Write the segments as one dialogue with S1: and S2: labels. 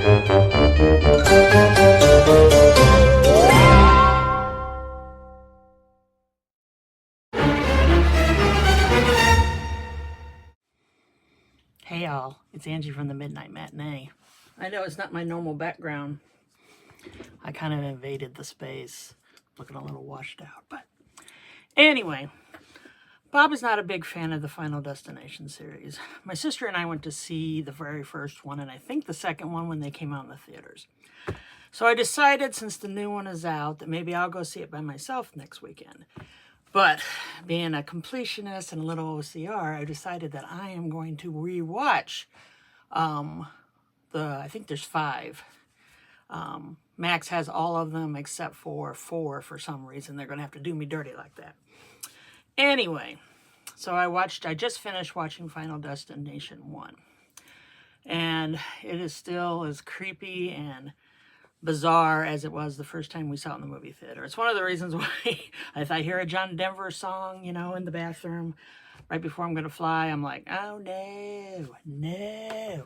S1: Hey y'all, it's Angie from the Midnight Matinee. I know it's not my normal background. I kind of invaded the space, looking a little washed out, but anyway, Bob is not a big fan of the Final Destination series. My sister and I went to see the very first one, and I think the second one when they came out in the theaters. So I decided, since the new one is out, that maybe I'll go see it by myself next weekend. But being a completionist and a little OCR, I decided that I am going to rewatch I think there's 5. Max has all of them except for 4 for some reason. They're going to have to do me dirty like that. Anyway, so I just finished watching Final Destination 1. And it is still as creepy and bizarre as it was the first time we saw it in the movie theater. It's one of the reasons why if I hear a John Denver song, in the bathroom right before I'm going to fly, I'm like, oh no.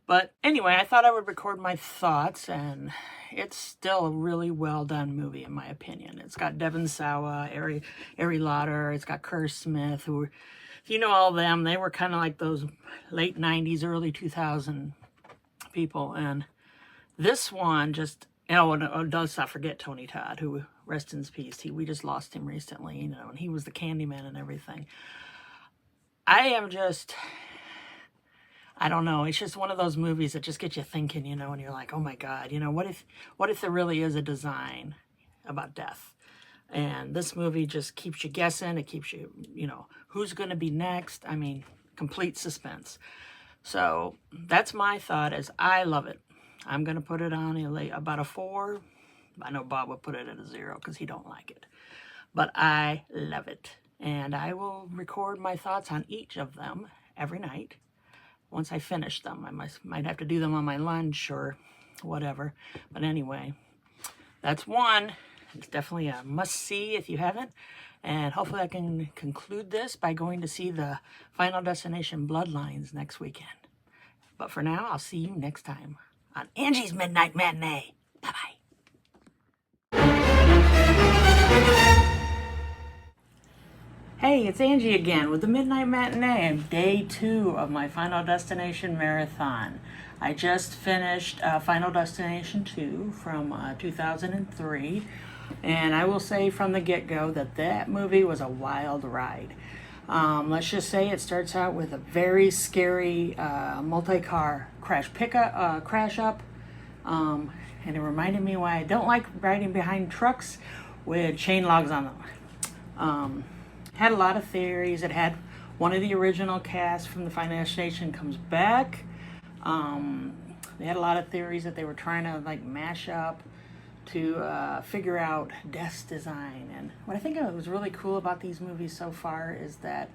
S1: But anyway, I thought I would record my thoughts, and it's still a really well done movie in my opinion. It's got Devon Sawa, Ari Lauder, it's got Kerr Smith, who, if you know all of them, they were kind of like those late 90s, early 2000 people, and this one just, does not forget Tony Todd, who, rest in peace, we just lost him recently, and he was the Candyman and everything. I don't know, it's just one of those movies that just get you thinking, and you're like, oh my God, what if there really is a design about death? And this movie just keeps you guessing, it keeps you, who's going to be next? I mean, complete suspense. So that's my thought, is I love it. I'm going to put it on about a 4. I know Bob would put it at a 0 because he don't like it. But I love it. And I will record my thoughts on each of them every night. Once I finish them, I might have to do them on my lunch or whatever. But anyway, that's one. It's definitely a must-see if you haven't. And hopefully I can conclude this by going to see the Final Destination Bloodlines next weekend. But for now, I'll see you next time on Angie's Midnight Matinee. Bye-bye. Hey, it's Angie again with the Midnight Matinee, day 2 of my Final Destination marathon. I just finished Final Destination 2 from 2003, and I will say from the get-go that movie was a wild ride. Let's just say it starts out with a very scary multi-car crash up, and it reminded me why I don't like riding behind trucks with chain logs on them. Had a lot of theories. It had one of the original cast from the Final Destination comes back. They had a lot of theories that they were trying to mash up to figure out death's design. And what I think was really cool about these movies so far is that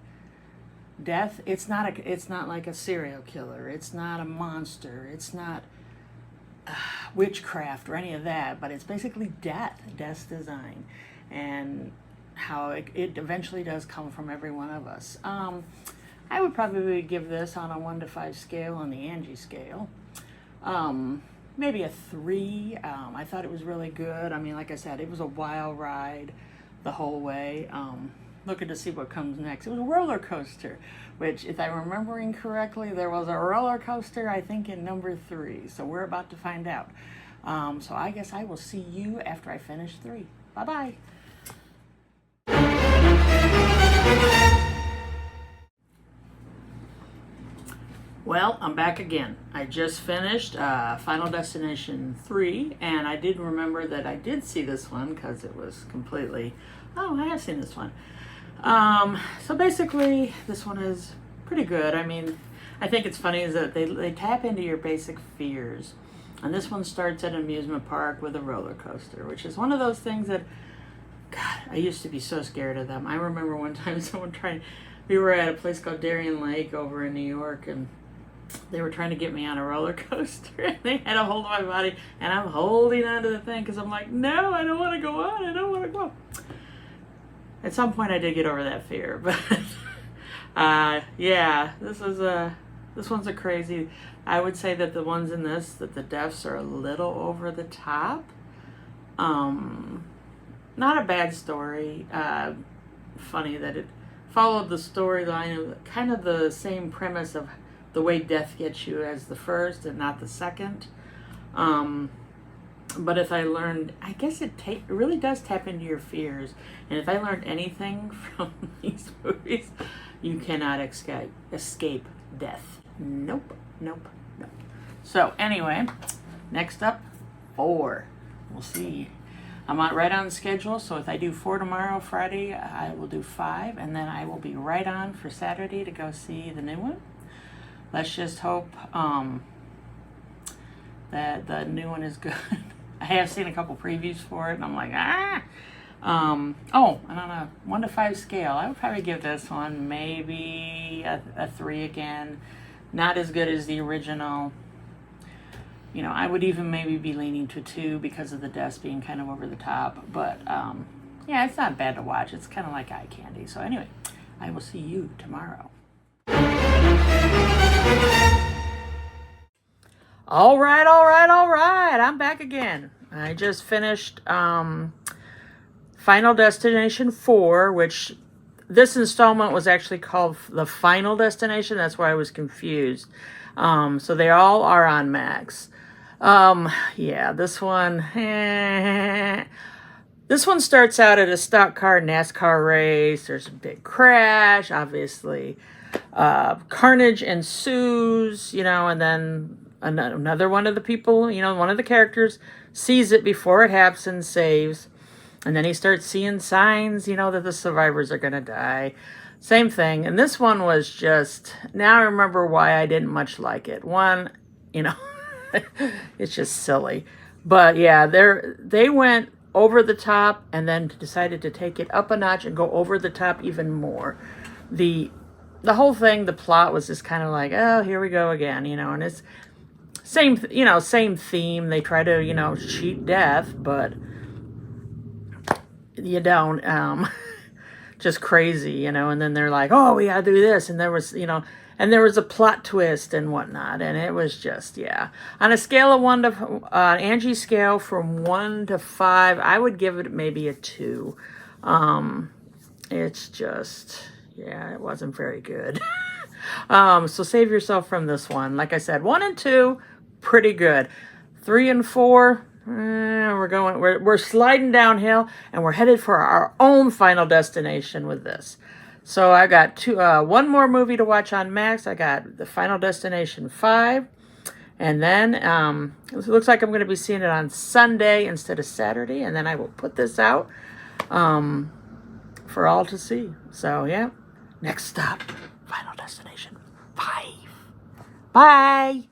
S1: death, it's not like a serial killer, it's not a monster, it's not witchcraft or any of that, but it's basically death's design, and how it eventually does come from every one of us. I would probably give this on a 1 to 5 scale on the Angie scale. Maybe a 3. I thought it was really good. I mean, like I said, it was a wild ride the whole way. Looking to see what comes next. It was a roller coaster, which, if I'm remembering correctly, there was a roller coaster, I think, in number 3. So we're about to find out. So I guess I will see you after I finish 3. Bye-bye. Well, I'm back again. I just finished Final Destination 3, and I did remember that I did see this one because it was completely, I have seen this one. So basically, this one is pretty good. I mean, I think it's funny is that they tap into your basic fears. And this one starts at an amusement park with a roller coaster, which is one of those things that, God, I used to be so scared of them. I remember one time we were at a place called Darien Lake over in New York, and they were trying to get me on a roller coaster, and they had a hold of my body, and I'm holding onto the thing because I'm like, no, I don't want to go on, I don't want to go. At some point I did get over that fear, but yeah, this was This one's a crazy. I would say that the ones in this, that the deaths are a little over the top. Not a bad story. Funny that it followed the storyline of kind of the same premise of the way death gets you as the first and not the second. But if I learned, I guess it really does tap into your fears. And if I learned anything from these movies, you cannot escape death. Nope. So anyway, next up, 4. We'll see. I'm right on schedule, so if I do 4 tomorrow, Friday, I will do 5, and then I will be right on for Saturday to go see the new one. Let's just hope that the new one is good. I have seen a couple previews for it, and I'm like, and on a 1 to 5 scale, I would probably give this one maybe a 3 again. Not as good as the original. You know, I would even maybe be leaning to 2 because of the deaths being kind of over the top. But, yeah, it's not bad to watch. It's kind of like eye candy. So anyway, I will see you tomorrow. All right. I'm back again. I just finished Final Destination 4, which this installment was actually called The Final Destination. That's why I was confused. So they all are on Max. Yeah, this one starts out at a stock car NASCAR race. There's a big crash, obviously. Carnage ensues, and then another one of the people, one of the characters sees it before it happens and saves. And then he starts seeing signs, that the survivors are going to die. Same thing. And this one was just, now I remember why I didn't much like it. One, it's just silly. But yeah, they went over the top and then decided to take it up a notch and go over the top even more. The whole thing, the plot was just kind of like, oh, here we go again, and it's same theme. They try to, cheat death, but you don't, just crazy, and then they're like, oh, we gotta do this. And there was, and there was a plot twist and whatnot. And it was just, yeah. On a scale of Angi scale from 1 to 5, I would give it maybe a 2. It's just, yeah, it wasn't very good. So save yourself from this one. Like I said, 1 and 2, pretty good. 3 and 4, we're sliding downhill, and we're headed for our own final destination with this. So I got one more movie to watch on Max. I got the Final Destination 5, and then it looks like I'm going to be seeing it on Sunday instead of Saturday, and then I will put this out for all to see. So yeah, next stop, Final Destination 5. Bye.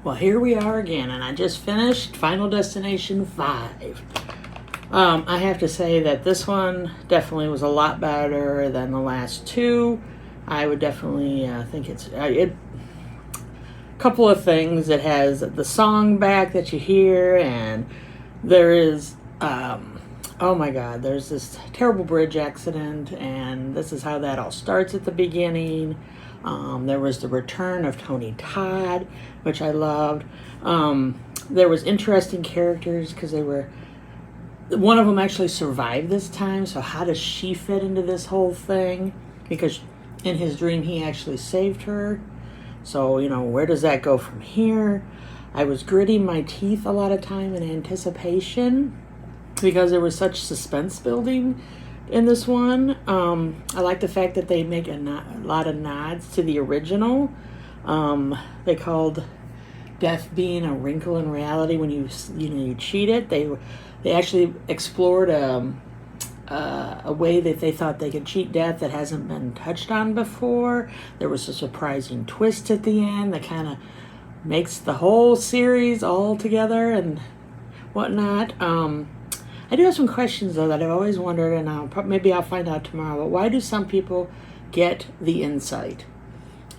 S1: Well, here we are again, and I just finished Final Destination 5. I have to say that this one definitely was a lot better than the last 2. I would definitely think it's a couple of things. It has the song back that you hear, and there is, oh my God, there's this terrible bridge accident, and this is how that all starts at the beginning. There was the return of Tony Todd, which I loved. There was interesting characters because one of them actually survived this time, so how does she fit into this whole thing? Because in his dream, he actually saved her. So, where does that go from here? I was gritting my teeth a lot of time in anticipation because there was such suspense building in this one. I like the fact that they make a lot of nods to the original. They called death being a wrinkle in reality when you cheat it. They actually explored a way that they thought they could cheat death that hasn't been touched on before. There was a surprising twist at the end that kind of makes the whole series all together and whatnot. I do have some questions, though, that I've always wondered, and maybe I'll find out tomorrow. But why do some people get the insight?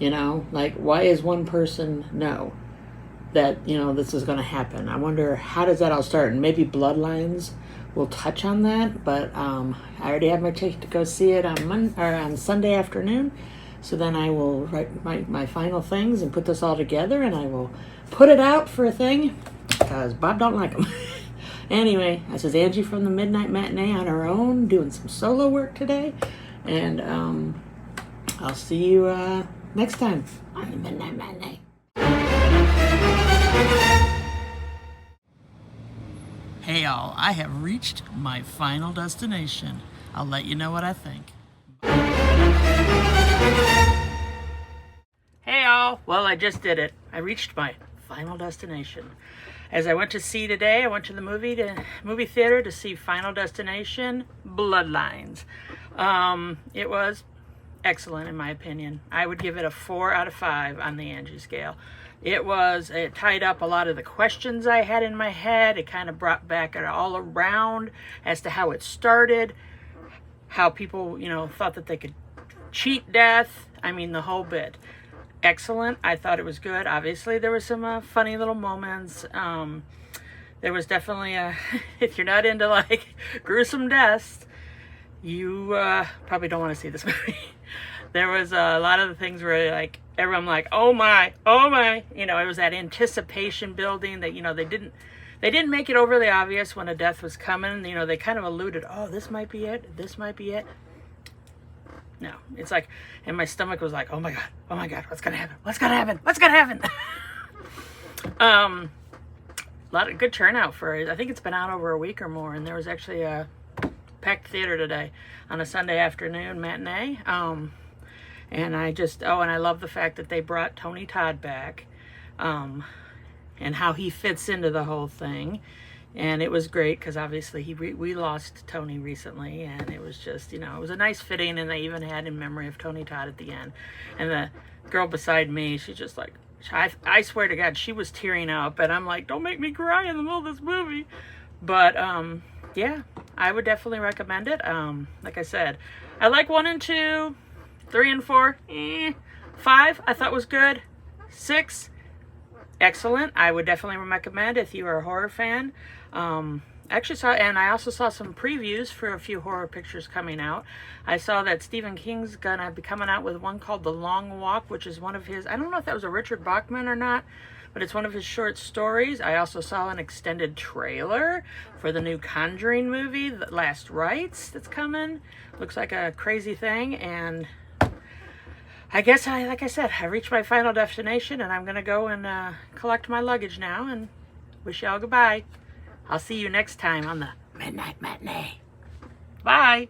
S1: Like, why is one person know that, this is going to happen? I wonder, how does that all start? And maybe bloodlines will touch on that, but I already have my ticket to go see it on Sunday afternoon. So then I will write my final things and put this all together, and I will put it out for a thing, because Bob don't like them. Anyway, this is Angie from the Midnight Matinee on her own, doing some solo work today, and I'll see you next time on the Midnight Matinee. Hey y'all, I have reached my final destination. I'll let you know what I think. Hey y'all, well, I just did it. I reached my final destination. As I went to see today, I went to the movie theater to see Final Destination Bloodlines. It was excellent in my opinion. I would give it a 4 out of 5 on the Angi scale. It tied up a lot of the questions I had in my head. It kind of brought back it all around as to how it started, how people, thought that they could cheat death. I mean, the whole bit. Excellent. I thought it was good. Obviously, there were some funny little moments. There was definitely if you're not into like gruesome deaths, you probably don't want to see this movie. There was a lot of the things where like everyone like, oh my, it was that anticipation building that, they didn't make it overly obvious when a death was coming. They kind of alluded, oh, this might be it. No, it's like, and my stomach was like, oh my God, what's gonna happen? A lot of good turnout for it. I think it's been out over a week or more, and there was actually a packed theater today on a Sunday afternoon matinee. And I love the fact that they brought Tony Todd back, and how he fits into the whole thing. And it was great because obviously we lost Tony recently, and it was just, it was a nice fitting, and they even had in memory of Tony Todd at the end. And the girl beside me, she's just like, I swear to God, she was tearing up, and I'm like, don't make me cry in the middle of this movie. But yeah, I would definitely recommend it. Like I said, I like 1 and 2, 3 and 4, 5 I thought was good, 6 excellent. I would definitely recommend if you are a horror fan. I also saw some previews for a few horror pictures coming out. I saw that Stephen King's gonna be coming out with one called The Long Walk, which is one of his, I don't know if that was a Richard Bachman or not, but it's one of his short stories. I also saw an extended trailer for the new Conjuring movie, The Last Rites, that's coming. Looks like a crazy thing, and I guess like I said, I reached my final destination, and I'm gonna go and collect my luggage now, and wish y'all goodbye. I'll see you next time on the Midnight Matinee. Bye.